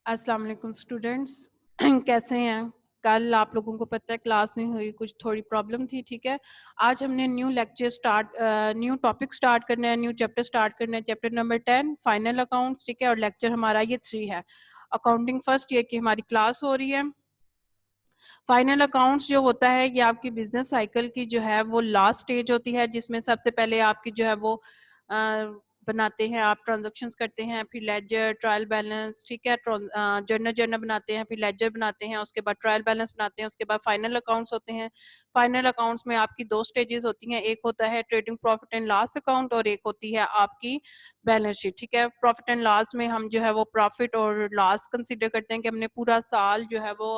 अस्सलाम वालेकुम स्टूडेंट्स। कैसे हैं? कल आप लोगों को पता है क्लास नहीं हुई, कुछ थोड़ी प्रॉब्लम थी, ठीक है। आज हमने न्यू टॉपिक स्टार्ट करना है, न्यू चैप्टर स्टार्ट करना है, चैप्टर नंबर 10 फाइनल अकाउंट्स, ठीक है। और लेक्चर हमारा ये 3 है। अकाउंटिंग फर्स्ट ये कि हमारी क्लास हो रही है। फाइनल अकाउंट्स जो होता है ये आपकी बिजनेस साइकिल की जो है वो लास्ट स्टेज होती है, जिसमें सबसे पहले आपकी जो है वो बनाते हैं, आप ट्रांजैक्शंस करते हैं, फिर लेजर, ट्रायल बैलेंस, ठीक है, जर्नल जर्नल बनाते हैं, फिर लेजर बनाते हैं, उसके बाद ट्रायल बैलेंस बनाते हैं, उसके बाद फाइनल अकाउंट्स होते हैं। फाइनल अकाउंट्स में आपकी दो स्टेजेस होती हैं, एक होता है trading profit and loss account और एक होती है आपकी बैलेंस शीट, ठीक है। प्रॉफिट एंड लॉस में हम जो है वो प्रॉफिट और लॉस कंसीडर करते हैं कि हमने पूरा साल जो है वो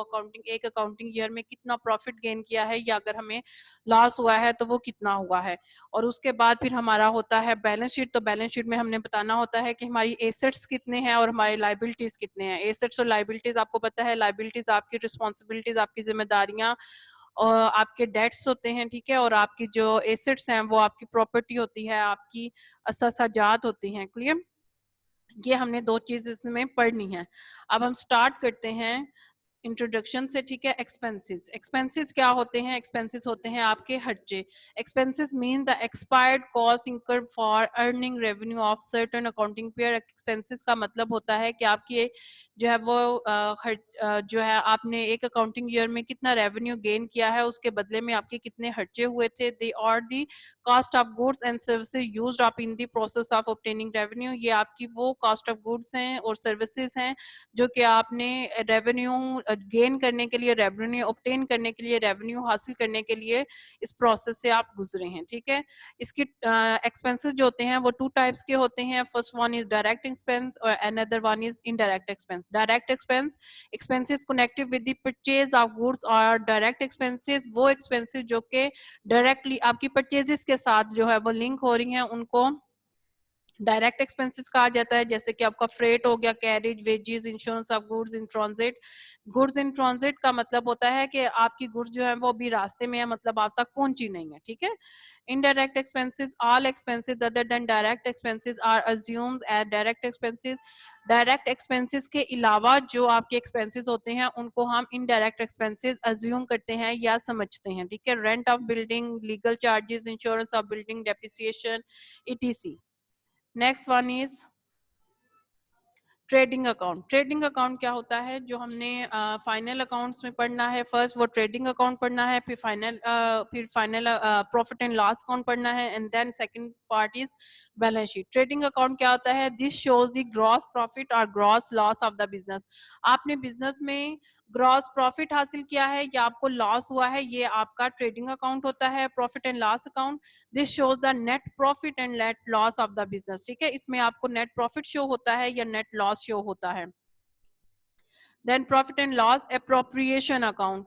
एक अकाउंटिंग ईयर में कितना प्रॉफिट गेन किया है, या अगर हमें लॉस हुआ है तो वो कितना हुआ है। और उसके बाद फिर हमारा होता है बैलेंस शीट। तो बैलेंस शीट में हमने बताना होता है कि हमारी एसेट्स कितने हैं और हमारे लाइबिलिटीज कितने हैं। एसेट्स और लाइबिलिटीज आपको पता है, लाइबिलिटीज आपकी रिस्पॉन्सिबिलिटीज, आपकी जिम्मेदारियां और आपके डेट्स होते हैं, ठीक है। और आपकी जो एसेट्स हैं वो आपकी प्रॉपर्टी होती है, आपकी अससाजात होती हैं। क्लियर? ये हमने दो चीज इसमें पढ़नी है। अब हम स्टार्ट करते हैं इंट्रोडक्शन से, ठीक है। एक्सपेंसेस, एक्सपेंसेस क्या होते हैं? एक्सपेंसेस होते हैं आपके खर्चे। Expenses mean the expired cost incurred for earning revenue of certain accounting period. Expenses का मतलब होता है कि आपकी जो है वो जो है आपने एक अकाउंटिंग ईयर में कितना रेवेन्यू गेन किया है, उसके बदले में आपके कितने खर्चे हुए थे। They are the cost of goods and services used up in the process of obtaining revenue. ये आपकी वो कॉस्ट ऑफ गुड्स हैं और सर्विसेज हैं जो कि आपने रेवेन्यू गेन करने के लिए, रेवेन्यू ऑब्टेन करने के लिए, रेवेन्यू हासिल करने के लिए इस प्रोसेस से आप गुजरे हैं, ठीक है। इसकी एक्सपेंसेस जो होते हैं वो टू टाइप्स के होते हैं। First one is direct expense और another one is indirect expense. Direct expense, expenses connected with the purchase of goods. और डायरेक्ट एक्सपेंसेस वो एक्सपेंसेस जो कि डायरेक्टली आपकी परचेजेस के साथ जो है वो लिंक हो रही हैं, उनको डायरेक्ट एक्सपेंसेस कहा जाता है। जैसे कि आपका फ्रेट हो गया, carriage, wages, insurance of goods in transit. Goods in transit का मतलब होता है कि आपकी गुड्स जो है वो अभी रास्ते में है, मतलब आप तक पहुंची नहीं है, ठीक है। Indirect expenses, all expenses other than direct expenses are assumed as direct expenses. Direct expenses के अलावा जो आपके एक्सपेंसेस होते हैं उनको हम इनडायरेक्ट एक्सपेंसेस अज्यूम करते हैं या समझते हैं, ठीक है। Rent of building, legal charges, insurance of building, depreciation, etc. Next one is trading account. Trading account क्या होता है? जो हमने फाइनल अकाउंट्स में पढ़ना है, फर्स्ट वो ट्रेडिंग अकाउंट पढ़ना है, फिर final profit and loss account पढ़ना है, and then second part is balance sheet. Trading account क्या होता है? This shows the gross profit और gross loss of the business. आपने बिजनेस में ग्रॉस प्रॉफिट हासिल किया है या आपको लॉस हुआ है, ये आपका ट्रेडिंग अकाउंट होता है, profit and loss account. This shows the net profit and net loss of the business, ठीक है। इसमें आपको नेट प्रॉफिट शो होता है या नेट लॉस शो होता है। Then profit and loss appropriation account,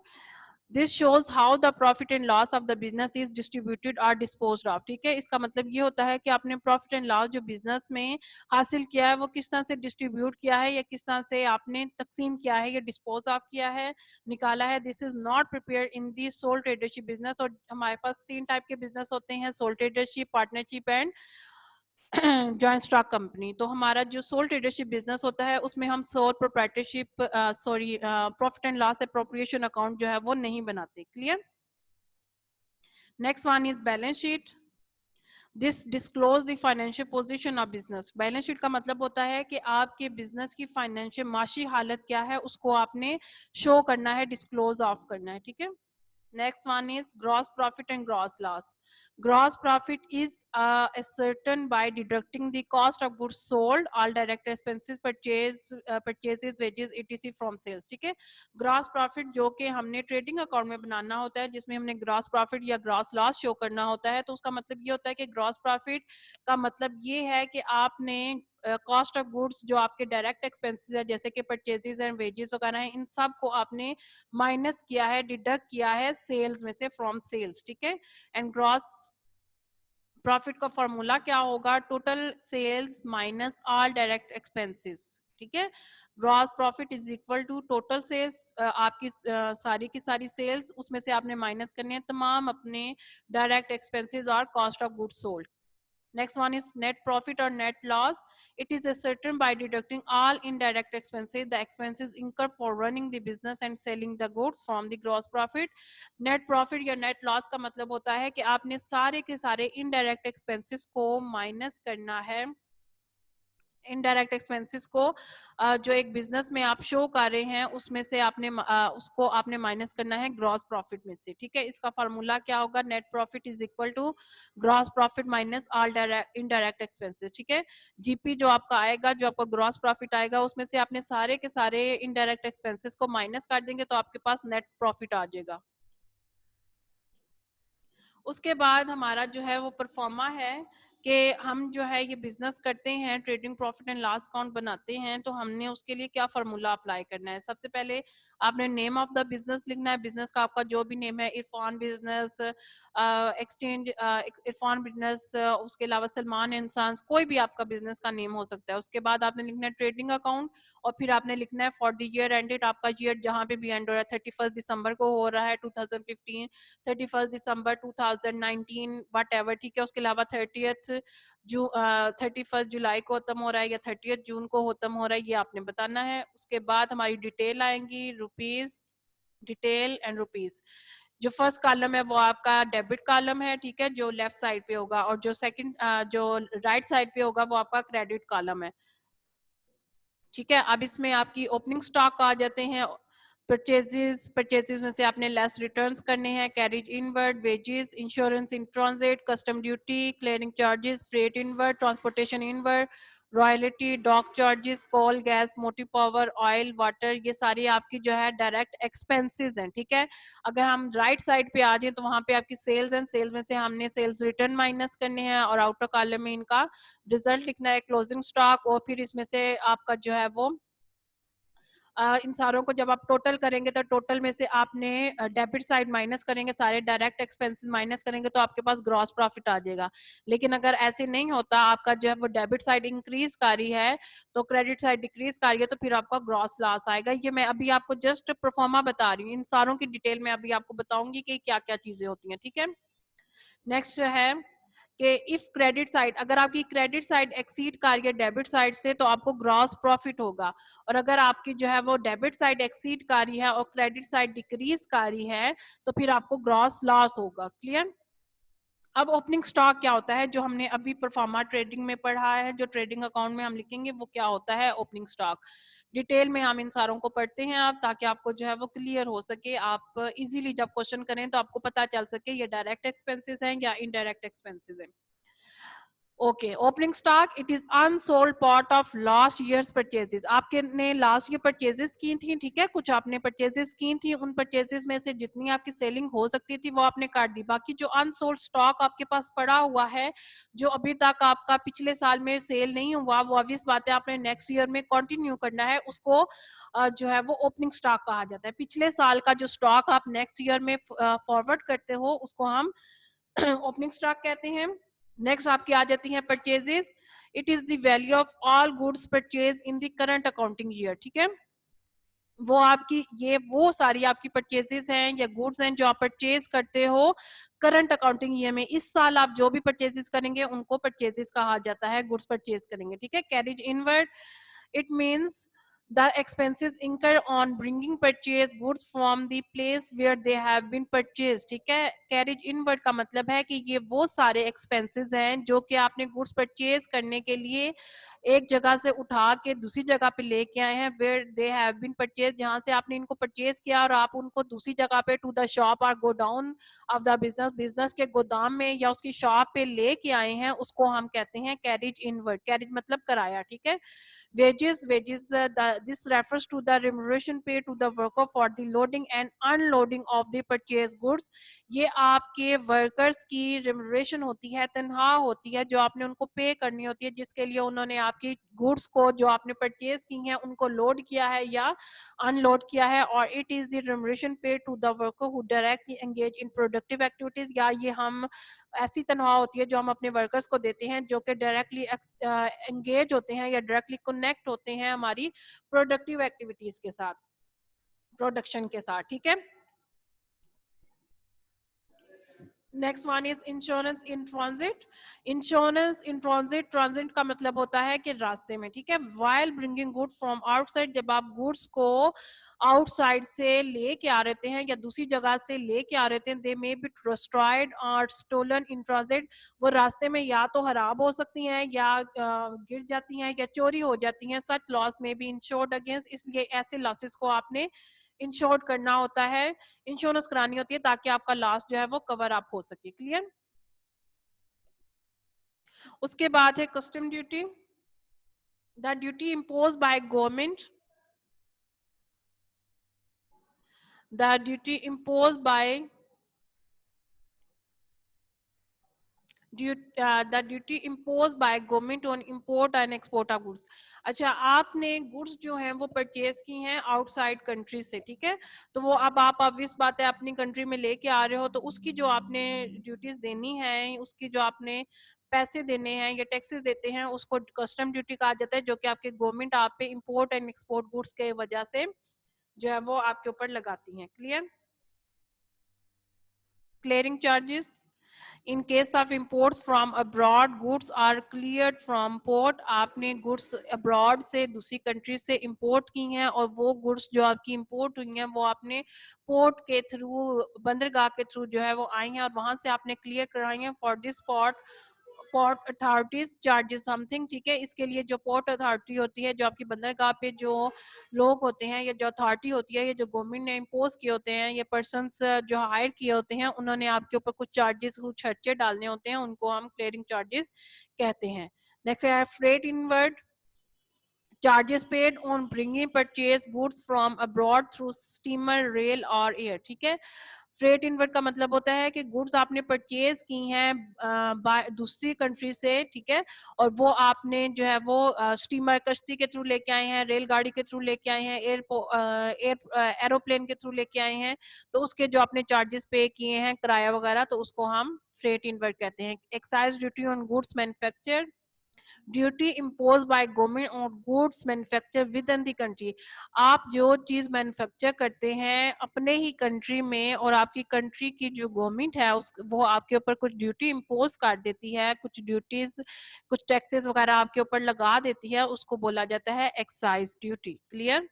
this shows how the profit and loss of the business is distributed और डिस्पोज्ड ऑफ, ठीक है। इसका मतलब ये होता है कि आपने प्रॉफिट एंड लॉस जो बिजनेस में हासिल किया है वो किस तरह से डिस्ट्रीब्यूट किया है या किस तरह से आपने तकसीम किया है या डिस्पोज ऑफ किया है, निकाला है। This is not prepare in the sole tradership business. और हमारे पास तीन टाइप के बिजनेस होते हैं, sole tradership, partnership and joint stock company. तो हमारा जो सोल ट्रेडरशिप बिजनेस होता है उसमें हम sole proprietorship profit and loss appropriation account जो है वो नहीं बनाते। Clear? Next one is balance sheet. This disclose the financial position of business. Balance sheet का मतलब होता है कि आपके बिजनेस की फाइनेंशियल माशी हालत क्या है उसको आपने शो करना है, डिस्क्लोज ऑफ करना है, ठीक है। Next one is gross profit and gross loss. Gross profit is ascertained by deducting the cost of goods sold, all direct expenses, purchases, wages, etc. from sales. ठीक है। ग्रॉस प्रॉफिट जो कि हमने trading account में बनाना होता है, जिसमें हमने ग्रॉस प्रॉफिट या ग्रॉस लॉस शो करना होता है। तो उसका मतलब ये होता है कि ग्रॉस प्रॉफिट का मतलब ये है कि आपने कॉस्ट ऑफ गुड्स जो आपके डायरेक्ट एक्सपेंसेस है, जैसे कि परचेजेस एंड वेजेस वगैरह है, इन सब को आपने माइनस किया है, डिडक्ट किया है सेल्स में से, फ्रॉम सेल्स, ठीक है। एंड ग्रॉस प्रॉफिट का फॉर्मूला क्या होगा? Total sales minus all direct expenses, ठीक है। Gross profit is equal to total sales, आपकी सारी की सारी सेल्स, उसमें से आपने माइनस करने हैं तमाम अपने डायरेक्ट एक्सपेंसेस और cost of goods sold. Next one is net profit or net loss. It is ascertained by deducting all indirect expenses, the expenses incurred for running the business and selling the goods from the gross profit. Net profit या net loss का मतलब होता है कि आपने सारे के सारे indirect expenses को माइनस करना है, इनडायरेक्ट एक्सपेंसेस को जो एक बिजनेस में आप शो कर रहे हैं उसमें से आपने उसको आपने माइनस करना है ग्रॉस प्रॉफिट में से, ठीक है। इसका फार्मूला क्या होगा, net profit is equal to gross profit minus all indirect expenses, ठीक है। जीपी जो आपका आएगा, जो आपका ग्रॉस प्रॉफिट आएगा, उसमें से आपने सारे के सारे इनडायरेक्ट एक्सपेंसेस को माइनस कर देंगे तो आपके पास नेट प्रॉफिट आ जाएगा। उसके बाद हमारा जो है वो परफॉर्मा है कि हम जो है ये बिजनेस करते हैं, trading profit and loss account बनाते हैं, तो हमने उसके लिए क्या फार्मूला अप्लाई करना है। सबसे पहले आपने नेम ऑफ द बिजनेस लिखना है, बिजनेस का आपका जो भी नेम है, Irfan business, exchange, Irfan business, उसके अलावा सलमान इंसान, कोई भी आपका बिजनेस का नेम हो सकता है। उसके बाद आपने लिखना है ट्रेडिंग अकाउंट, और फिर आपने लिखना है फॉर द ईयर एंडेड, आपका ईयर जहाँ पे भी एंड हो रहा है, 31 दिसंबर को हो रहा है 2015, 31 दिसंबर 2019 वट एवर, ठीक है। उसके अलावा 31 जुलाई को खत्म हो रहा है या 30 जून को खत्म हो रहा है, ये आपने बताना है। उसके बाद हमारी डिटेल आएंगी, रुपीज, डिटेल एंड रुपीज। जो फर्स्ट कॉलम है वो आपका डेबिट कॉलम है, ठीक है, जो लेफ्ट साइड पे होगा, और जो सेकंड जो राइट साइड पे होगा वो आपका क्रेडिट कॉलम है, ठीक है। अब इसमें आपकी ओपनिंग स्टॉक आ जाते हैं, परचेजेस में से आपने लेस रिटर्न्स करने हैं, carriage inward, wages, insurance in transit, custom duty, clearing charges, freight inward, transportation inward, royalty, dock charges, coal, gas, motive power, oil, water, ये सारी आपकी जो है डायरेक्ट एक्सपेंसेस हैं, ठीक है। अगर हम राइट साइड पे आ जाए तो वहां पे आपकी सेल्स एंड सेल्स में से हमने सेल्स रिटर्न माइनस करने हैं, और आउटर कॉलम में इनका रिजल्ट लिखना है, क्लोजिंग स्टॉक, और फिर इसमें से आपका जो है वो इन सारों को जब आप टोटल करेंगे तो टोटल में से आपने डेबिट साइड माइनस करेंगे, सारे डायरेक्ट एक्सपेंसेस माइनस करेंगे तो आपके पास ग्रॉस प्रॉफिट आ जाएगा। लेकिन अगर ऐसे नहीं होता, आपका जो है वो डेबिट साइड इंक्रीज कर रही है तो क्रेडिट साइड डिक्रीज कर रही है, तो फिर आपका ग्रॉस लॉस आएगा। ये मैं अभी आपको जस्ट परफॉर्मा बता रही हूँ, इन सारों की डिटेल में अभी आपको बताऊंगी कि क्या क्या चीजें होती हैं, ठीक है। नेक्स्ट है कि इफ क्रेडिट साइड, अगर आपकी क्रेडिट साइड एक्सीड कर रही है डेबिट साइड से तो आपको ग्रॉस प्रॉफिट होगा, और अगर आपकी जो है वो डेबिट साइड एक्सीड कर रही है और क्रेडिट साइड डिक्रीज कर रही है तो फिर आपको ग्रॉस लॉस होगा। क्लियर। अब ओपनिंग स्टॉक क्या होता है, जो हमने अभी परफॉर्मा ट्रेडिंग में पढ़ा है, जो ट्रेडिंग अकाउंट में हम लिखेंगे वो क्या होता है ओपनिंग स्टॉक। डिटेल में हम इन सारों को पढ़ते हैं आप, ताकि आपको जो है वो क्लियर हो सके, आप इजीली जब क्वेश्चन करें तो आपको पता चल सके ये डायरेक्ट एक्सपेंसेस हैं या इनडायरेक्ट एक्सपेंसेस हैं। Okay, opening stock, it is unsold part of last years purchases. आपके ने लास्ट ईयर परचेजेस की थी, ठीक है, कुछ आपने परचेजेस की थी, उन परचेजेस में से जितनी आपकी सेलिंग हो सकती थी वो आपने काट दी। बाकी जो अनसोल्ड स्टॉक आपके पास पड़ा हुआ है, जो अभी तक आपका पिछले साल में सेल नहीं हुआ, वो ऑब्वियस बात है आपने नेक्स्ट ईयर में कंटिन्यू करना है, उसको जो है वो ओपनिंग स्टॉक कहा जाता है। पिछले साल का जो स्टॉक आप नेक्स्ट ईयर में फॉरवर्ड करते हो उसको हम ओपनिंग स्टॉक कहते हैं। नेक्स्ट आपकी आ जाती है purchases, it is the value of all goods purchase in the current accounting year, ठीक है। वो आपकी ये वो सारी आपकी परचेजेस हैं या गुड्स हैं जो आप परचेज करते हो करंट अकाउंटिंग ईयर में। इस साल आप जो भी परचेजेस करेंगे उनको परचेजेस कहा जाता है, गुड्स परचेज करेंगे, ठीक है। Carriage inward, it means the expenses incurred on bringing purchase goods from the place where they have been purchased, ठीक है। कैरेज इनवर्ड का मतलब है कि ये वो सारे expenses हैं जो कि आपने गुड्स परचेज करने के लिए एक जगह से उठा के दूसरी जगह पे लेके आए हैं, where they have been purchased, जहां से आपने इनको परचेज किया और आप उनको दूसरी जगह पे टू द शॉप और godown of the business, business के गोदाम में या उसकी शॉप पे लेके आए हैं, उसको हम कहते हैं कैरेज इनवर्ड। कैरेज मतलब कराया, ठीक है। Wages, this refers to the remuneration paid to the worker for the loading and unloading of the purchased goods। ये आपके वर्कर्स की remuneration होती है, तनख्वाह होती है जो आपने उनको पे करनी होती है, जिसके लिए उन्होंने आपकी गुड्स को जो आपने परचेज की हैं उनको लोड किया है या अनलोड किया है। और it is the remuneration paid to the worker who directly engage in productive activities, या ये हम ऐसी तनख्वाह होती है जो हम अपने वर्कर्स को देते हैं जो कि डायरेक्टली एंगेज होते हैं या डायरेक्टली कनेक्ट होते हैं हमारी प्रोडक्टिव एक्टिविटीज के साथ, प्रोडक्शन के साथ, ठीक है। Next one is insurance in transit. Insurance in transit, transit का मतलब होता है कि रास्ते में, ठीक है। While bringing good from outside, जब आप गुड्स को आउटसाइड से लेके आ रहते हैं या दूसरी जगह से लेके आ रहते हैं, दे मे बी डिस्ट्रॉयड और स्टोलन इन ट्रांजिट, वो रास्ते में या तो खराब हो सकती हैं या गिर जाती हैं या चोरी हो जाती हैं। सच लॉस में बी इंश्योर्ड अगेंस्ट, इसलिए ऐसे लॉसेस को आपने इंश्योर्ड करना होता है, इंश्योरेंस करानी होती है ताकि आपका लॉस जो है वो कवर अप हो सके। क्लियर। उसके बाद है custom duty, the duty impose by government, the duty impose by the duty impose by government on import and export of goods. अच्छा, आपने गुड्स जो हैं वो परचेज की हैं आउटसाइड कंट्री से, ठीक है। तो वो अब आप ऑब्वियस बात है अपनी कंट्री में लेके आ रहे हो, तो उसकी जो आपने ड्यूटीज देनी है, उसकी जो आपने पैसे देने हैं या टैक्सेस देते हैं, उसको कस्टम ड्यूटी कहा जाता है, जो कि आपके गवर्नमेंट आप पे इम्पोर्ट एंड एक्सपोर्ट गुड्स के वजह से जो है वो आपके ऊपर लगाती हैं। Clear. Clearing charges, in case of imports from abroad, goods are cleared from port, आपने गुड्स अब्रॉड से दूसरी कंट्री से इंपोर्ट की हैं और वो गुड्स जो आपकी इंपोर्ट हुई हैं वो आपने पोर्ट के थ्रू, बंदरगाह के थ्रू जो है वो आई हैं और वहां से आपने क्लियर कराई हैं। For this port port authorities charges something, ठीक है। इसके लिए जो पोर्ट अथॉरिटी होती है, जो आपकी बंदरगाह पे जो लोग होते हैं या जो अथॉरिटी होती है, ये जो गवर्नमेंट ने इम्पोज किए होते हैं, ये पर्सनस जो हायर किए होते हैं, उन्होंने आपके ऊपर कुछ चार्जेस, कुछ खर्चे डालने होते हैं, उनको हम क्लियरिंग चार्जेस कहते हैं। नेक्स्ट है freight inward, charges paid on bringing purchase goods from abroad through steamer, rail और एयर, ठीक है। फ्रेट इनवर्ड का मतलब होता है कि गुड्स आपने परचेज की हैं दूसरी कंट्री से, ठीक है, और वो आपने जो है वो स्टीमर, कश्ती के थ्रू लेके आए हैं, रेलगाड़ी के थ्रू लेके आए हैं, एरोप्लेन के थ्रू लेके आए हैं, तो उसके जो आपने चार्जेस पे किए हैं, किराया वगैरह, तो उसको हम फ्रेट इनवर्ड कहते हैं। Excise duty on goods manufacture, duty impose by government on goods manufacture with in the country, आप जो चीज मैन्युफैक्चर करते हैं अपने ही कंट्री में और आपकी कंट्री की जो गवर्नमेंट है उस वो आपके ऊपर कुछ ड्यूटी इम्पोज कर देती है, कुछ ड्यूटीज, कुछ टैक्सेस वगैरह आपके ऊपर लगा देती है, उसको बोला जाता है excise duty. Clear.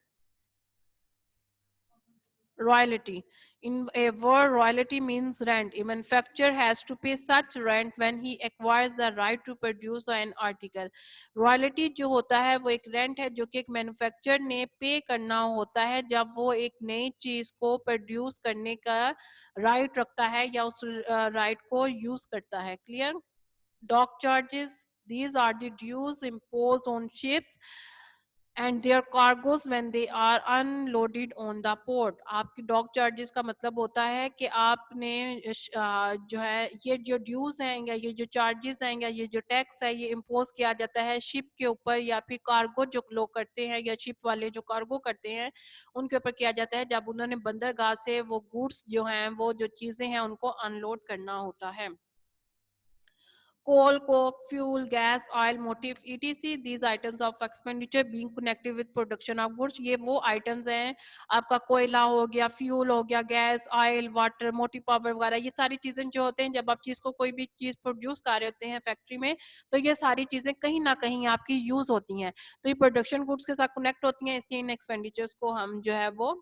Royalty. In a word, royalty means rent. A manufacturer has to pay such rent when he acquires the right to produce an article. Royalty जो होता है वो एक रेंट है जो कि एक मैन्युफैक्चरर ने पे करना होता है जब वो एक नई चीज को प्रोड्यूस करने का राइट रखता है या उस राइट को यूज करता है। Clear. Dock charges, these are the dues imposed on ships and their cargoes when they are unloaded on the port। आपकी डॉक चार्जेस का मतलब होता है कि आपने जो है ये जो ड्यूज हैं या ये जो चार्जेस हैं या ये जो टैक्स है ये इम्पोज किया जाता है शिप के ऊपर या फिर कार्गो जो लोग करते हैं या शिप वाले जो कार्गो करते हैं उनके ऊपर किया जाता है जब उन्होंने बंदरगाह से वो गुड्स जो हैं वो जो चीजें हैं उनको अनलोड करना होता है। coal, coke, fuel, gas, oil, motive, etc. These items of expenditure being connected with production of goods। ये वो items हैं, आपका कोयला हो गया, फ्यूल हो गया, gas, oil, water, motive power वगैरह, ये सारी चीजें जो होते हैं जब आप चीज को कोई भी चीज प्रोड्यूस कर रहे होते हैं फैक्ट्री में, तो ये सारी चीजें कहीं ना कहीं आपकी यूज होती हैं, तो ये प्रोडक्शन गुड्स के साथ कनेक्ट होती हैं, इसलिए इन एक्सपेंडिचर्स को हम जो है वो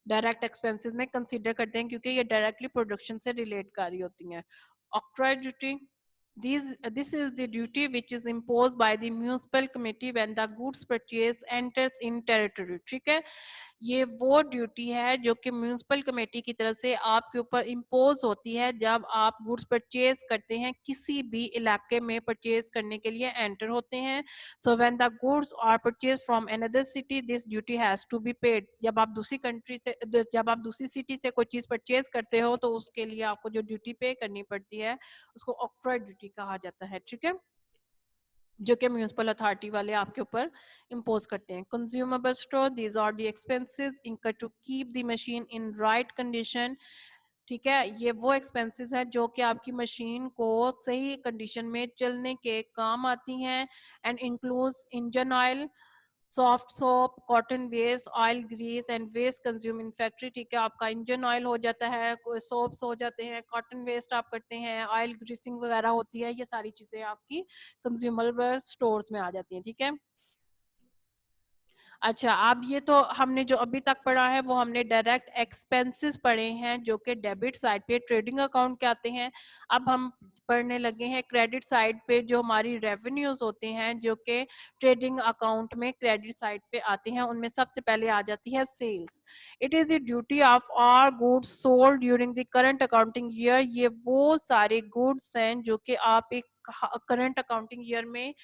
डायरेक्ट एक्सपेंसेस में कंसीडर करते हैं क्योंकि ये डायरेक्टली प्रोडक्शन से रिलेट कर रही होती हैं। Octroi duty, this is the duty which is imposed by the municipal committee when the goods purchase enters in territory। ठीक है, ये वो ड्यूटी है जो कि म्यूनिसिपल कमेटी की तरफ से आपके ऊपर इम्पोज होती है जब आप गुड्स परचेज करते हैं, किसी भी इलाके में परचेज करने के लिए एंटर होते हैं। So when the goods are purchase from another city this duty has to be paid. जब आप दूसरी कंट्री से, जब आप दूसरी सिटी से कोई चीज परचेज करते हो तो उसके लिए आपको जो ड्यूटी पे करनी पड़ती है उसको ऑक्ट्रॉय ड्यूटी कहा जाता है। ठीक है, जो कि म्यूनिसिपल अथॉरिटी वाले आपके ऊपर इम्पोज करते हैं। Consumable store, these are the expenses incur to keep the machine in right condition. ठीक है, ये वो एक्सपेंसेस हैं जो कि आपकी मशीन को सही कंडीशन में चलने के काम आती हैं। And includes engine oil, soft soap, cotton waste, oil grease and waste consume in factory, ठीक है। आपका इंजन ऑयल हो जाता है, सोप्स हो जाते हैं, कॉटन वेस्ट आप करते हैं, ऑयल ग्रीसिंग वगैरह होती है, ये सारी चीजें आपकी कंज्यूमेबल स्टोर्स में आ जाती हैं, ठीक है। अच्छा, अब ये तो हमने जो अभी तक पढ़ा है वो हमने डायरेक्ट एक्सपेंसेस पढ़े हैं जो कि डेबिट साइड पे ट्रेडिंग अकाउंट के आते हैं। अब हम पढ़ने लगे हैं क्रेडिट साइड पे जो हमारी रेवेन्यूज होते हैं जो कि ट्रेडिंग अकाउंट में क्रेडिट साइड पे आते हैं। उनमें सबसे पहले आ जाती है sales. It is the duty of all goods sold during the current accounting year. ये वो सारे गुड्स हैं जो कि आप एक करंट अकाउंटिंग ईयर में,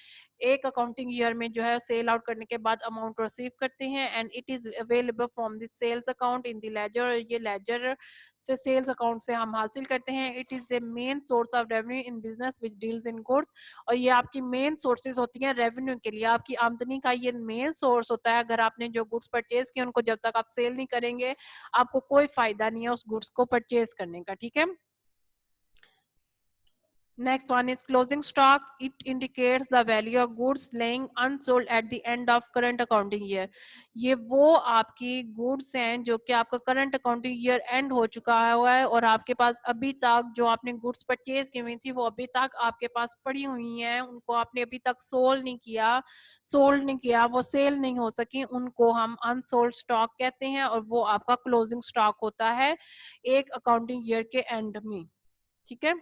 एक अकाउंटिंग ईयर में जो है सेल आउट करने के बाद अमाउंट रिसीव करते हैं, and it is available from the sales account in the ledger. ये लेजर से, सेल्स अकाउंट से हम हासिल करते हैं। It is a main source of revenue in business which deals in goods. और ये आपकी मेन सोर्सेज होती हैं रेवेन्यू के लिए, आपकी आमदनी का ये मेन सोर्स होता है। अगर आपने जो गुड्स परचेज किए उनको जब तक आप सेल नहीं करेंगे आपको कोई फायदा नहीं है उस गुड्स को परचेज करने का, ठीक है। Next one is closing stock. It indicates the value of goods laying unsold at the end of current accounting year. ये वो आपकी गुड्स हैं जो कि आपका करंट अकाउंटिंग ईयर एंड हो चुका हुआ है और आपके पास अभी तक जो आपने गुड्स परचेज की हुई थी वो अभी तक आपके पास पड़ी हुई हैं, उनको आपने अभी तक सोल्ड नहीं किया, वो सेल नहीं हो सकी, उनको हम अनसोल्ड स्टॉक कहते हैं और वो आपका क्लोजिंग स्टॉक होता है एक अकाउंटिंग ईयर के एंड में, ठीक है।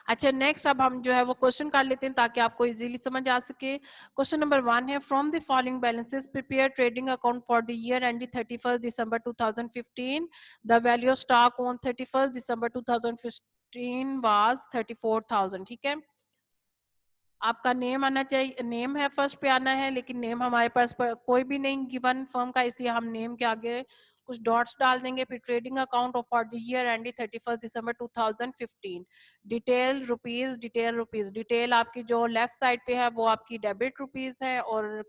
अच्छा, नेक्स्ट अब हम जो है वो क्वेश्चन कर लेते हैं ताकि आपको इजीली समझ आ सके। क्वेश्चन नंबर 1 है, from the following balances prepare trading account for the year ending 31 December 2015। The value of stock on 31 December 2015 was 34,000, ठीक है। आपका नेम आना चाहिए, नेम है फर्स्ट पे आना है, लेकिन नेम हमारे पास कोई भी नहीं गिवन फर्म का, इसलिए हम नेम के आगे कुछ डॉट्स डाल देंगे। फिर trading account of for the year ending 31 December 2015। Detail rupees, detail आपकी जो लेफ्ट साइड पे है वो आपकी डेबिट रुपीज है और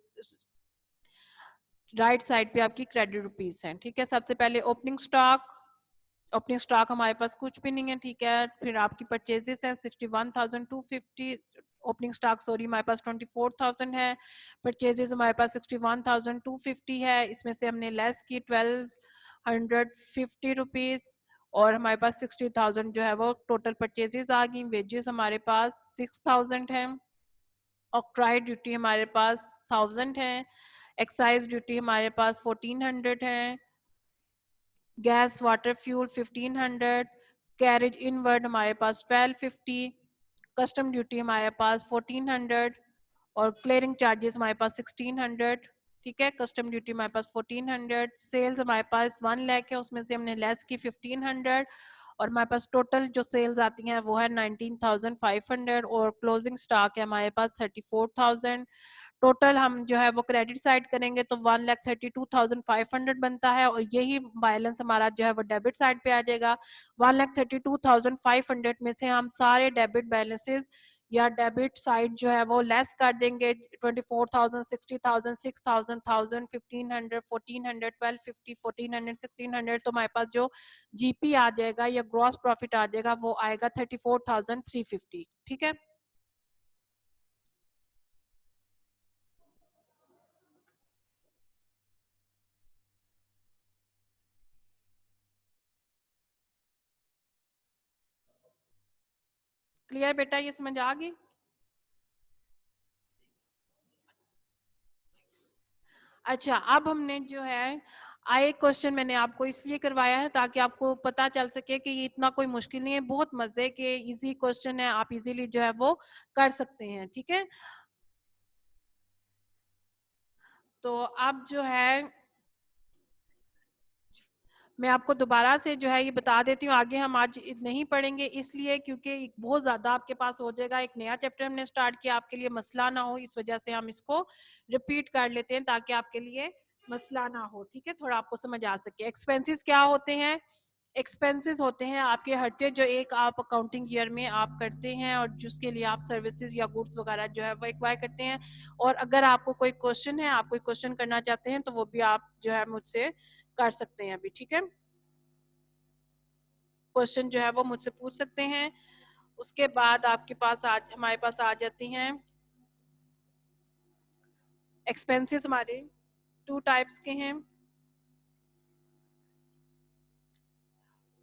राइट साइड पे आपकी क्रेडिट रुपीज है, ठीक है। सबसे पहले ओपनिंग स्टॉक, ओपनिंग स्टॉक हमारे पास कुछ भी नहीं है, ठीक है। फिर आपकी परचेजेस है 61,250, ओपनिंग स्टॉक सॉरी हमारे पास 24,000 है, परचेजेस हमारे पास 61,250 है, इसमें से हमने लेस की 1,250 रुपीज और हमारे पास 60,000 जो है वो टोटल परचेजेस आ गई। वेजेस हमारे पास 6,000 है, ऑक्ट्राइड ड्यूटी हमारे पास 1,000 है, एक्साइज ड्यूटी हमारे पास 1,400 है, gas water fuel 1,500, carriage inward हमारे पास 1,250, कस्टम ड्यूटी हमारे पास 1,400 और क्लियरिंग चार्जेस हमारे पास 1,600, ठीक है। कस्टम ड्यूटी हमारे पास 1,400, सेल्स हमारे पास 1 लाख है, उसमें से हमने लेस की 1,500 और हमारे पास टोटल जो सेल्स आती हैं वो है 19,500 और क्लोजिंग स्टॉक है हमारे पास 34,000। टोटल हम जो है वो क्रेडिट साइड करेंगे तो 1,32,500 बनता है और यही बैलेंस हमारा जो है वो डेबिट साइड पे आ जाएगा। 1,32,500 में से हम सारे डेबिट बैलेंसेस या डेबिट साइड जो है वो लेस कर देंगे। 24,000, 60,000, 6,000, 1,000, 1,500, 1,400, 1,250, 1,400, 1,600, तो हमारे पास जो जीपी आ जाएगा या ग्रॉस प्रॉफिट आ जाएगा वो आएगा 34,350, ठीक है। क्लियर बेटा, ये समझ आ गई? अच्छा, अब हमने जो है आए क्वेश्चन मैंने आपको इसलिए करवाया है ताकि आपको पता चल सके कि ये इतना कोई मुश्किल नहीं है, बहुत मजे के इजी क्वेश्चन है, आप इजीली जो है वो कर सकते हैं, ठीक है। तो अब जो है मैं आपको दोबारा से जो है ये बता देती हूँ, आगे हम आज नहीं पढ़ेंगे इसलिए क्योंकि बहुत ज़्यादा आपके पास हो जाएगा। एक नया चैप्टर हमने स्टार्ट किया, आपके लिए मसला ना हो इस वजह से हम इसको रिपीट कर लेते हैं ताकि आपके लिए मसला ना हो, ठीक है, थोड़ा आपको समझ आ सके। एक्सपेंसेस क्या होते हैं? एक्सपेंसेस होते हैं आपके हटे जो एक आप अकाउंटिंग ईयर में आप करते हैं और जिसके लिए आप सर्विसेज या गुड्स वगैरह जो है वो एक्वायर करते हैं। और अगर आपको कोई क्वेश्चन है, आप कोई क्वेश्चन करना चाहते हैं तो वो भी आप जो है मुझसे कर सकते हैं अभी, ठीक है। क्वेश्चन जो है वो मुझसे पूछ सकते हैं। उसके बाद आपके पास आज हमारे पास आ जाती हैं एक्सपेंसेस हमारे 2 टाइप्स के हैं।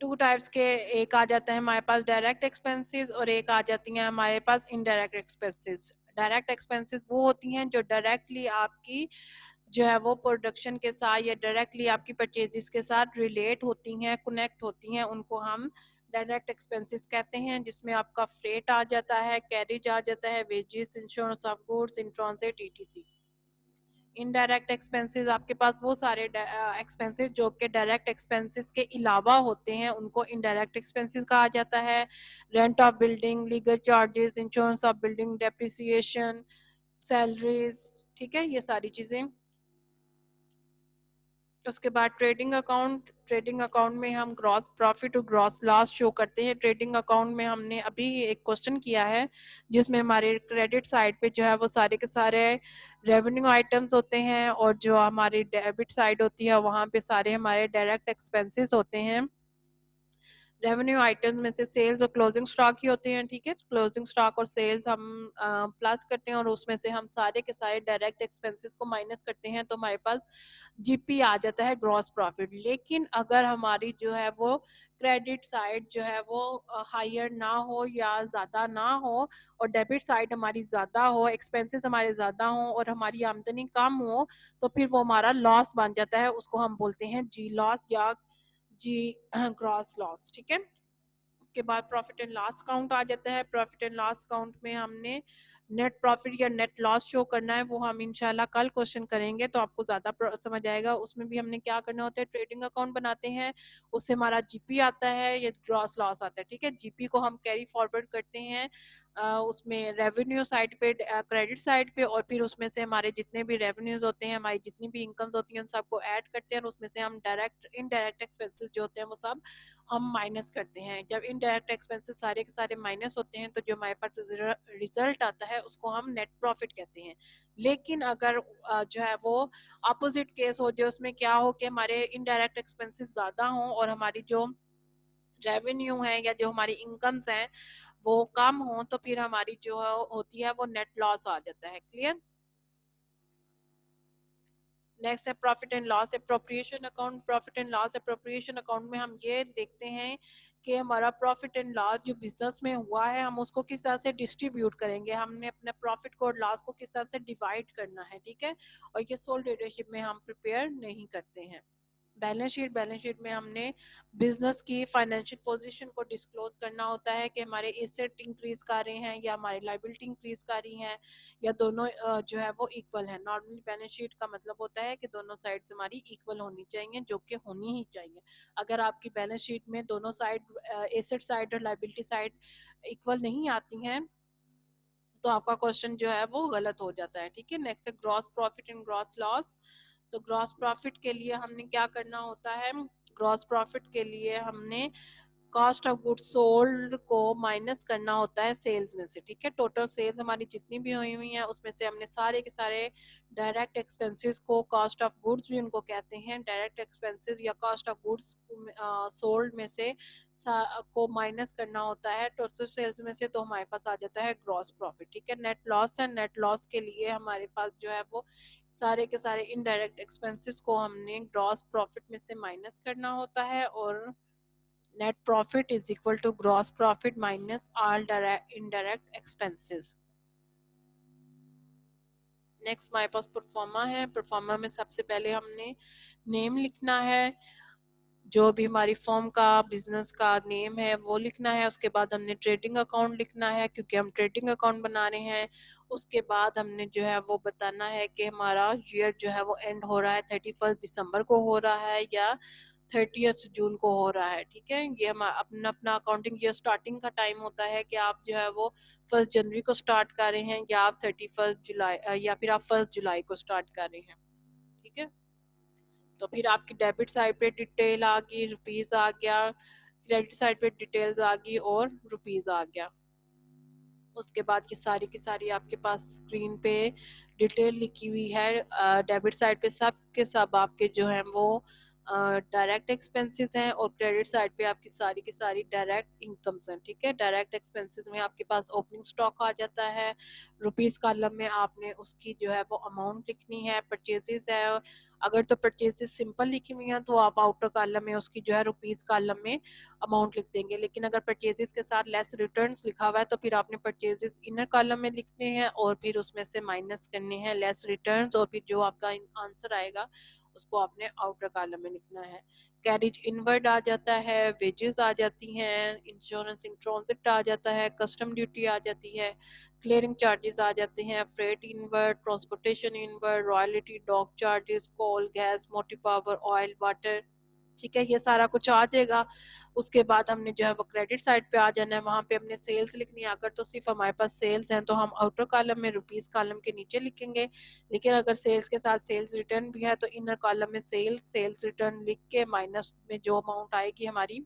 2 टाइप्स के, एक आ जाता है हमारे पास डायरेक्ट एक्सपेंसेस और एक आ जाती हैं हमारे पास इनडायरेक्ट एक्सपेंसेस। डायरेक्ट एक्सपेंसेस वो होती हैं जो डायरेक्टली आपकी जो है वो प्रोडक्शन के साथ या डायरेक्टली आपकी परचेजेस के साथ रिलेट होती हैं, कनेक्ट होती हैं, उनको हम डायरेक्ट एक्सपेंसेस कहते हैं, जिसमें आपका फ्रेट आ जाता है, कैरेज आ जाता है, wages, insurance of goods in transit, etc. Indirect expenses आपके पास वो सारे एक्सपेंसेस जो कि डायरेक्ट एक्सपेंसेस के अलावा होते हैं, उनको इनडायरेक्ट एक्सपेंसेस कहा जाता है। Rent of building, legal charges, insurance of building, depreciation, salaries, ठीक है, ये सारी चीजें। उसके बाद ट्रेडिंग अकाउंट। ट्रेडिंग अकाउंट में हम ग्रॉस प्रॉफिट और ग्रॉस लॉस शो करते हैं। ट्रेडिंग अकाउंट में हमने अभी एक क्वेश्चन किया है जिसमें हमारे क्रेडिट साइड पे जो है वो सारे के सारे रेवेन्यू आइटम्स होते हैं और जो हमारी डेबिट साइड होती है वहाँ पे सारे हमारे डायरेक्ट एक्सपेंसेस होते हैं। रेवेन्यू आइटम्स में से सेल्स और क्लोजिंग स्टॉक ही होते हैं, ठीक है। क्लोजिंग स्टॉक और सेल्स हम प्लस करते हैं और उसमें से हम सारे के सारे डायरेक्ट एक्सपेंसेस को माइनस करते हैं, तो हमारे पास जीपी आ जाता है, ग्रॉस प्रॉफिट। लेकिन अगर हमारी जो है वो क्रेडिट साइड जो है वो हायर ना हो या ज़्यादा ना हो और डेबिट साइड हमारी ज़्यादा हो, एक्सपेंसेस हमारे ज़्यादा हो और हमारी आमदनी कम हो, तो फिर वो हमारा लॉस बन जाता है, उसको हम बोलते हैं जी लॉस या जी ग्रॉस लॉस, ठीक है। उसके बाद प्रॉफिट एंड लॉस अकाउंट आ जाता है। प्रॉफिट एंड लॉस अकाउंट में हमने नेट प्रॉफिट या नेट लॉस शो करना है, वो हम इंशाल्लाह कल क्वेश्चन करेंगे तो आपको ज़्यादा समझ आएगा। उसमें भी हमने क्या करना होता है, ट्रेडिंग अकाउंट बनाते हैं, उससे हमारा जीपी आता है या ग्रॉस लॉस आता है, ठीक है। जीपी को हम कैरी फॉरवर्ड करते हैं उसमें रेवेन्यू साइड पे, क्रेडिट साइड पे, और फिर उसमें से हमारे जितने भी रेवेन्यूज होते हैं, हमारी जितनी भी इनकम्स होती हैं, उन सबको ऐड करते हैं और उसमें से हम डायरेक्ट इनडायरेक्ट एक्सपेंसेस जो होते हैं वो सब हम माइनस करते हैं। जब इनडायरेक्ट एक्सपेंसेस सारे के सारे माइनस होते हैं तो जो हमारे पास रिजल्ट आता है उसको हम नेट प्रॉफिट कहते हैं। लेकिन अगर जो है वो अपोजिट केस हो जाए, उसमें क्या हो कि हमारे इनडायरेक्ट एक्सपेंसेस ज़्यादा हों और हमारी जो रेवेन्यू है या जो हमारी इनकम्स हैं वो कम हो, तो फिर हमारी जो होती है वो नेट लॉस आ जाता है। क्लियर। नेक्स्ट है profit and loss appropriation account. Profit and loss appropriation account में हम ये देखते हैं कि हमारा प्रॉफिट एंड लॉस जो बिजनेस में हुआ है हम उसको किस तरह से डिस्ट्रीब्यूट करेंगे, हमने अपने प्रॉफिट को और लॉस को किस तरह से डिवाइड करना है, ठीक है। और ये सोल लीडरशिप में हम प्रिपेयर नहीं करते हैं। बैलेंस शीट में हमने बिजनेस की फाइनेंशियल पोजीशन को डिस्क्लोज करना होता है कि हमारे एसेट इंक्रीज कर रहे हैं या हमारी लाइबिलिटी इंक्रीज कर रही हैं या दोनों जो है वो इक्वल है। नॉर्मली बैलेंस शीट का मतलब होता है कि दोनों साइड्स हमारी इक्वल होनी चाहिए, जो कि होनी ही चाहिए। अगर आपकी बैलेंस शीट में दोनों साइड, एसेट साइड और लाइबिलिटी साइड इक्वल नहीं आती हैं तो आपका क्वेश्चन जो है वो गलत हो जाता है, ठीक है। नेक्स्ट है gross profit and gross loss. तो ग्रॉस प्रॉफिट के लिए हमने क्या करना होता है, ग्रॉस प्रॉफिट के लिए हमने कॉस्ट ऑफ गुड्स सोल्ड को माइनस करना होता है सेल्स में से, ठीक है। टोटल सेल्स हमारी जितनी भी हुई हुई हैं उसमें से हमने सारे के सारे डायरेक्ट एक्सपेंसेस को, कॉस्ट ऑफ गुड्स भी उनको कहते हैं, डायरेक्ट एक्सपेंसेस या कॉस्ट ऑफ गुड्स सोल्ड में से को माइनस करना होता है टोटल सेल्स में से, तो हमारे पास आ जाता है ग्रॉस प्रॉफिट, ठीक है। नेट लॉस है, नेट लॉस के लिए हमारे पास जो है वो सारे के सारे इनडायरेक्ट एक्सपेंसेस को हमने ग्रॉस प्रॉफिट में से माइनस करना होता है और net profit is equal to gross profit minus all indirect expenses. Next हमारे पास परफॉर्मा है। परफॉर्मा में सबसे पहले हमने नेम लिखना है, जो भी हमारी फॉर्म का बिजनेस का नेम है वो लिखना है। उसके बाद हमने ट्रेडिंग अकाउंट लिखना है क्योंकि हम ट्रेडिंग अकाउंट बना रहे हैं। उसके बाद हमने जो है वो बताना है कि हमारा ईयर जो है वो एंड हो रहा है 31 दिसंबर को हो रहा है या 30 जून को हो रहा है, ठीक है। ये हम अपना अपना अकाउंटिंग ईयर स्टार्टिंग का टाइम होता है कि आप जो है वो 1 जनवरी को स्टार्ट कर रहे हैं या आप 31 जुलाई या फिर आप 1 जुलाई को स्टार्ट कर रहे हैं, ठीक है। तो फिर आपकी डेबिट साइड पे डिटेल आ गई, रुपीज आ गया, क्रेडिट साइड पे डिटेल्स आ गई और रुपीज आ गया। उसके बाद की सारी आपके पास स्क्रीन पे डिटेल लिखी हुई है। डेबिट साइड पे सब के सब आपके जो हैं वो डायरेक्ट एक्सपेंसेस हैं और क्रेडिट साइड पे आपकी सारी की सारी डायरेक्ट इनकम्स हैं। ठीक है, डायरेक्ट एक्सपेंसेस में आपके पास ओपनिंग स्टॉक आ जाता है, रुपीस कॉलम में आपने उसकी जो है वो अमाउंट लिखनी है, परचेजेस है, अगर तो परचेजेस सिंपल लिखी हुई हैं तो आप आउटर कॉलम में उसकी जो है रुपीस कॉलम में अमाउंट लिख देंगे, लेकिन अगर परचेजेस के साथ लेस रिटर्न्स लिखा हुआ है तो फिर आपने परचेजेस इनर कॉलम में लिखने हैं और फिर उसमें से माइनस करने हैं लेस रिटर्न्स, और फिर जो आपका आंसर आएगा उसको आपने आउटर कॉलम में लिखना है। कैरिज इनवर्ड आ जाता है, वेजेस आ जाती हैं, इंश्योरेंस इन ट्रांजिट आ जाता है, कस्टम ड्यूटी आ जाती है, क्लियरिंग चार्जेस आ जाते हैं, freight inward, transportation inward, royalty, dock charges, coal, gas, motive power, oil, water. ठीक है, ये सारा कुछ आ जाएगा। उसके बाद हमने जो है वो क्रेडिट साइड पे आ जाना है, वहाँ पे हमने सेल्स लिखनी है। अगर तो सिर्फ हमारे पास सेल्स हैं तो हम आउटर कॉलम में रुपीस कॉलम के नीचे लिखेंगे, लेकिन अगर सेल्स के साथ सेल्स रिटर्न भी है तो इनर कॉलम में सेल्स रिटर्न लिख के माइनस में जो अमाउंट आएगी हमारी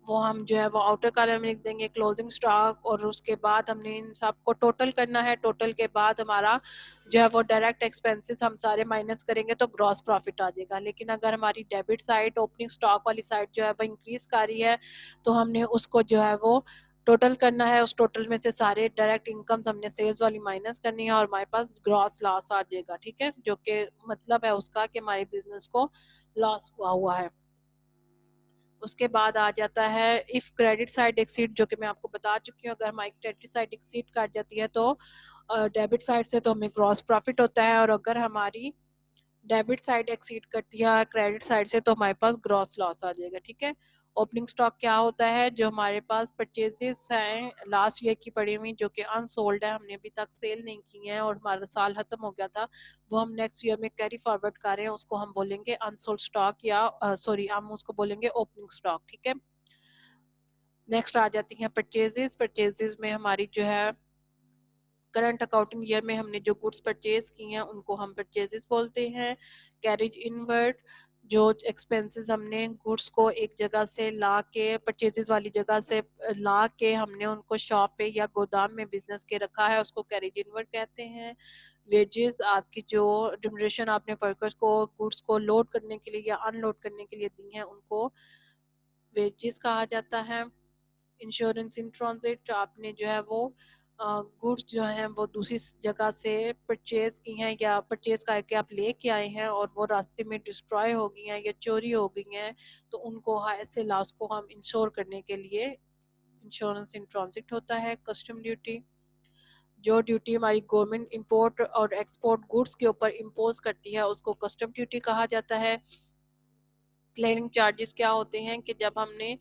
वो हम जो है वो आउटर कॉलम में लिख देंगे, क्लोजिंग स्टॉक। और उसके बाद हमने इन सबको टोटल करना है, टोटल के बाद हमारा जो है वो डायरेक्ट एक्सपेंसेस हम सारे माइनस करेंगे तो ग्रॉस प्रॉफिट आ जाएगा। लेकिन अगर हमारी डेबिट साइड ओपनिंग स्टॉक वाली साइड जो है वो इंक्रीज कर रही है तो हमने उसको जो है वो टोटल करना है, उस टोटल में से सारे डायरेक्ट इनकम्स हमने सेल्स वाली माइनस करनी है और हमारे पास ग्रॉस लॉस आ जाएगा। ठीक है, जो कि मतलब है उसका कि हमारे बिजनेस को लॉस हुआ है। उसके बाद आ जाता है इफ क्रेडिट साइड एक्सीड, जो कि मैं आपको बता चुकी हूँ, अगर हमारी क्रेडिट साइड एक्सीड कर जाती है तो डेबिट साइड से तो हमें ग्रॉस प्रॉफिट होता है, और अगर हमारी डेबिट साइड एक्सीड करती है क्रेडिट साइड से तो हमारे पास ग्रॉस लॉस आ जाएगा। ठीक है, ओपनिंग स्टॉक क्या होता है, जो हमारे पास परचेजेस हैं लास्ट ईयर की पड़ी हुई जो कि अनसोल्ड है, हमने अभी तक सेल नहीं की है और हमारा साल खत्म हो गया था, वो हम नेक्स्ट ईयर में कैरी फॉरवर्ड कर रहे हैं, उसको हम बोलेंगे अनसोल्ड स्टॉक या सॉरी हम उसको बोलेंगे ओपनिंग स्टॉक। ठीक है, नेक्स्ट आ जाती हैं परचेजेस। परचेजेस में हमारी जो है करंट अकाउंटिंग ईयर में हमने जो गुड्स परचेज की हैं उनको हम परचेजेस बोलते हैं। कैरेज इनवर्ड, जो एक्सपेंसेस हमने गुड्स को एक जगह से ला के परचेजेस वाली जगह से ला के हमने उनको शॉप पे या गोदाम में बिजनेस के रखा है उसको कैरेज इनवर्ड कहते हैं। वेजेस, आपकी जो रिम्यूनरेशन आपने वर्कर्स को गुड्स को लोड करने के लिए या अनलोड करने के लिए दी हैं उनको वेजेस कहा जाता है। इंश्योरेंस इन ट्रांजिट, आपने जो है वो गुड्स जो हैं वो दूसरी जगह से परचेज की हैं या परचेज करके आप लेके आए हैं और वो रास्ते में डिस्ट्रॉय हो गई हैं या चोरी हो गई हैं तो उनको ऐसे लॉस को हम इंश्योर करने के लिए इंश्योरेंस इन ट्रांजिट होता है। कस्टम ड्यूटी, जो ड्यूटी हमारी गवर्नमेंट इंपोर्ट और एक्सपोर्ट गुड्स के ऊपर इम्पोज करती है उसको कस्टम ड्यूटी कहा जाता है। क्लियरिंग चार्जेस क्या होते हैं कि जब हमने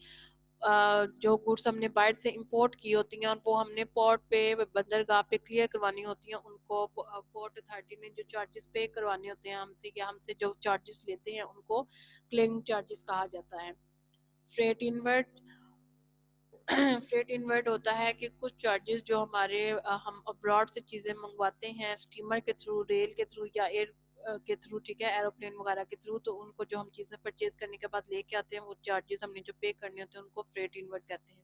जो गुड्स हमने बाहर से इंपोर्ट की होती हैं और वो हमने पोर्ट पे बंदरगाह पे क्लियर करवानी होती हैं, उनको पोर्ट अथॉरिटी ने जो चार्जेस पे करवाने होते हैं हमसे या हमसे जो चार्जेस लेते हैं उनको क्लियरिंग चार्जेस कहा जाता है। फ्रेट इनवर्ट फ्रेट इनवर्ट होता है कि कुछ चार्जेस जो हमारे हम अब्रॉड से चीज़ें मंगवाते हैं स्टीमर के थ्रू, रेल के थ्रू या एयर के थ्रू, ठीक है, एरोप्लेन वगैरह के थ्रू, तो उनको जो हम चीज़ें परचेज करने के बाद लेके आते हैं वो चार्जेस हमने जो पे करने होते हैं उनको फ्रेट इनवर्ट कहते हैं।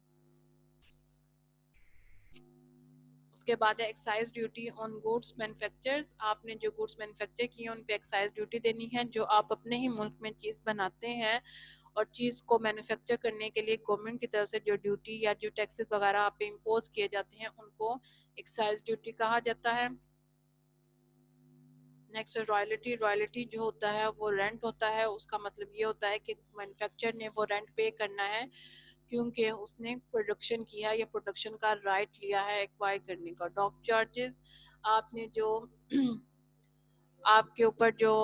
उसके बाद है excise duty on goods manufacture, आपने जो गुड्स मैन्युफैक्चर किए उन पे एक्साइज ड्यूटी देनी है। जो आप अपने ही मुल्क में चीज़ बनाते हैं और चीज़ को मैन्युफैक्चर करने के लिए गवर्नमेंट की तरफ से जो ड्यूटी या जो टैक्सेस वगैरह आप पे इम्पोज किए जाते हैं उनको एक्साइज ड्यूटी कहा जाता है। नेक्स्ट रॉयल्टी, रॉयल्टी जो होता है वो रेंट होता है, उसका मतलब ये होता है कि मैन्युफैक्चर ने वो रेंट पे करना है क्योंकि उसने प्रोडक्शन किया या प्रोडक्शन का राइट लिया है एक्वायर करने का। डॉक चार्जेस, आपने जो आपके ऊपर जो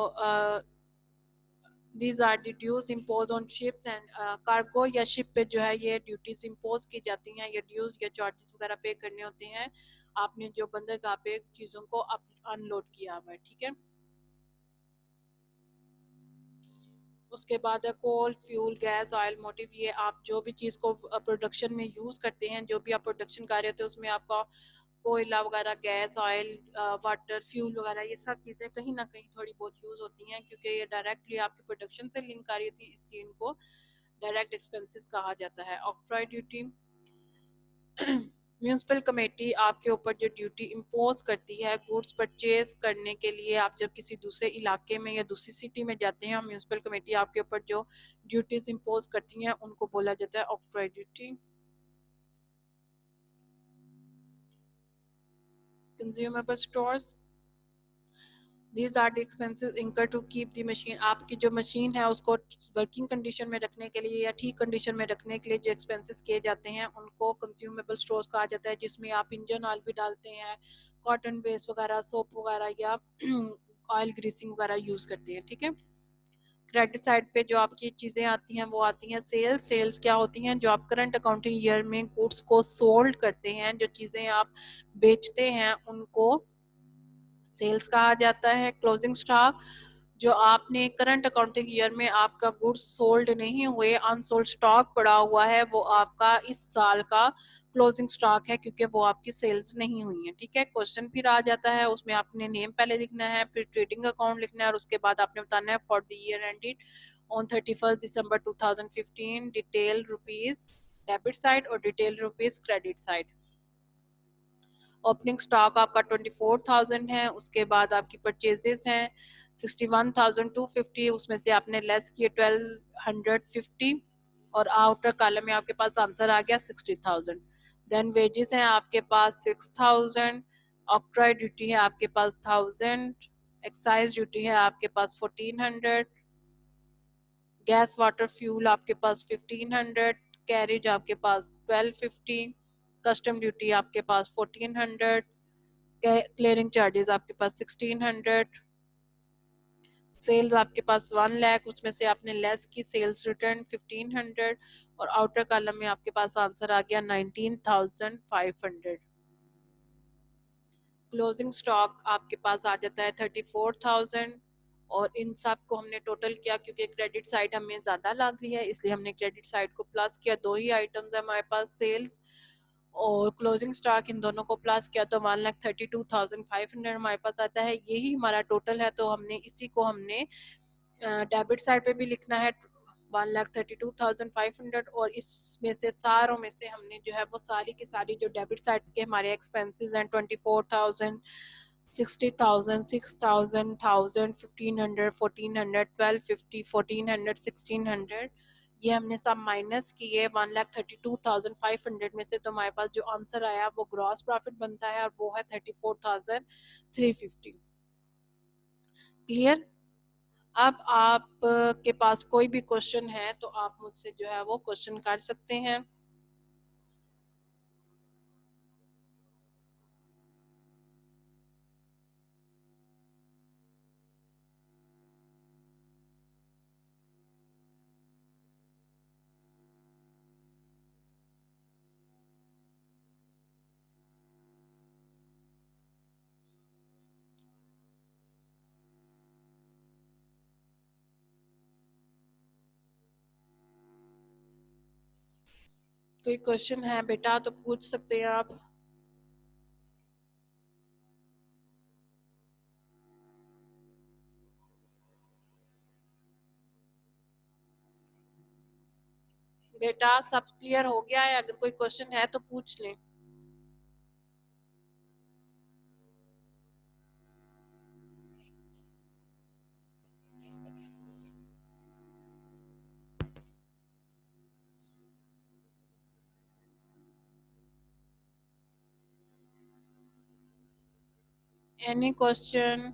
these are the dues impose on ships and cargo, या शिप पे जो है ये ड्यूटीज इम्पोज की जाती हैं या ड्यूज या चार्जेस वगैरह पे करने होते हैं आपने जो बंदरगाह पे चीज़ों को अनलोड किया हुआ है। ठीक है, उसके बाद है कोल, फ्यूल, गैस, ऑयल, मोटिव, ये आप जो भी चीज़ को प्रोडक्शन में यूज़ करते हैं, जो भी आप प्रोडक्शन कर रहे होते हैं उसमें आपका कोयला वगैरह, गैस, ऑयल, वाटर, फ्यूल वगैरह, ये सब चीज़ें कहीं ना कहीं थोड़ी बहुत यूज़ होती हैं क्योंकि ये डायरेक्टली आपकी प्रोडक्शन से लिंक आ रही थी, इसलिए इनको डायरेक्ट एक्सपेंसेस कहा जाता है। ऑक्ट्रॉय ड्यूटी म्यूनसिपल कमेटी आपके ऊपर जो ड्यूटी इम्पोज करती है गुड्स परचेज करने के लिए, आप जब किसी दूसरे इलाके में या दूसरी सिटी में जाते हैं, म्यूनसिपल कमेटी आपके ऊपर जो ड्यूटीज इम्पोज करती हैं उनको बोला जाता है octroi duty. Consumable stores, these are the expenses incur to keep the machine, आपकी जो मशीन है उसको वर्किंग कंडीशन में रखने के लिए या ठीक कंडीशन में रखने के लिए जो एक्सपेंसेस किए जाते हैं उनको कंज्यूमेबल स्टोर्स कहा जाता है, जिसमें आप इंजन ऑयल भी डालते हैं, कॉटन बेस वगैरह, सोप वगैरह या ऑयल ग्रीसिंग वगैरह यूज़ करते हैं। ठीक है। क्रेडिट साइड पे जो आपकी चीज़ें आती हैं वो आती हैं सेल्स। सेल्स क्या होती हैं? जो आप करंट अकाउंटिंग ईयर में गुड्स को सोल्ड करते हैं, जो चीज़ें आप बेचते हैं उनको सेल्स कहा जाता है। क्लोजिंग स्टॉक, जो आपने करंट अकाउंटिंग ईयर में आपका गुड्स सोल्ड नहीं हुए, अनसोल्ड स्टॉक पड़ा हुआ है, वो आपका इस साल का क्लोजिंग स्टॉक है क्योंकि वो आपकी सेल्स नहीं हुई है। ठीक है। क्वेश्चन फिर आ जाता है, उसमें आपने नेम पहले लिखना है, फिर ट्रेडिंग अकाउंट लिखना है और उसके बाद आपने बताना है for the year ended on 31 December 2015 detail rupees debit side और detail rupees credit side. Opening stock आपका 24,000 है, उसके बाद आपकी परचेजेस हैं 61,250, उसमें से आपने लेस किए 1,250 और आउटर कॉलम में आपके पास आंसर आ गया 60,000। देन वेजेस हैं आपके पास 6,000, ऑक्ट्रॉय ड्यूटी है आपके पास 1,000, एक्साइज ड्यूटी है आपके पास 1,400, गैस वाटर फ्यूल आपके पास 1,500, कैरेज आपके पास 1,250, कस्टम ड्यूटी आपके पास 1,400, क्लियरिंग चार्जेस आपके पास 1,600, सेल्स आपके पास 1 लाख, उसमें से आपने लेस की सेल्स रिटर्न 1,500 और आउटर कॉलम में आपके पास आंसर आ गया 19,500। क्लोजिंग स्टॉक आपके पास आ जाता है 34,000 और इन सब को हमने टोटल किया क्योंकि क्रेडिट साइड हमें ज़्यादा लग रही है इसलिए हमने क्रेडिट साइड को प्लस किया। दो ही आइटम्स है हमारे पास, सेल्स और क्लोजिंग स्टॉक, इन दोनों को प्लस किया तो 1,32,500 हमारे पास आता है। यही हमारा टोटल है, तो हमने इसी को हमने डेबिट साइड पे भी लिखना है 1,32,500 और इसमें से सारों में से हमने जो है वो सारी की सारी जो डेबिट साइड के हमारे एक्सपेंसेस हैं 24,000, 60,000, 6,000, 1,000, 1,500, 1,400, 1,250, 1,400, 1,600, ये हमने सब माइनस किए 1,32,500 में से, तो हमारे पास जो आंसर आया वो ग्रॉस प्रॉफिट बनता है और वो है 34,350। क्लियर? अब आप के पास कोई भी क्वेश्चन है तो आप मुझसे जो है वो क्वेश्चन कर सकते हैं। कोई क्वेश्चन है बेटा तो पूछ सकते हैं आप। बेटा सब क्लियर हो गया है? अगर कोई क्वेश्चन है तो पूछ लें। Any question?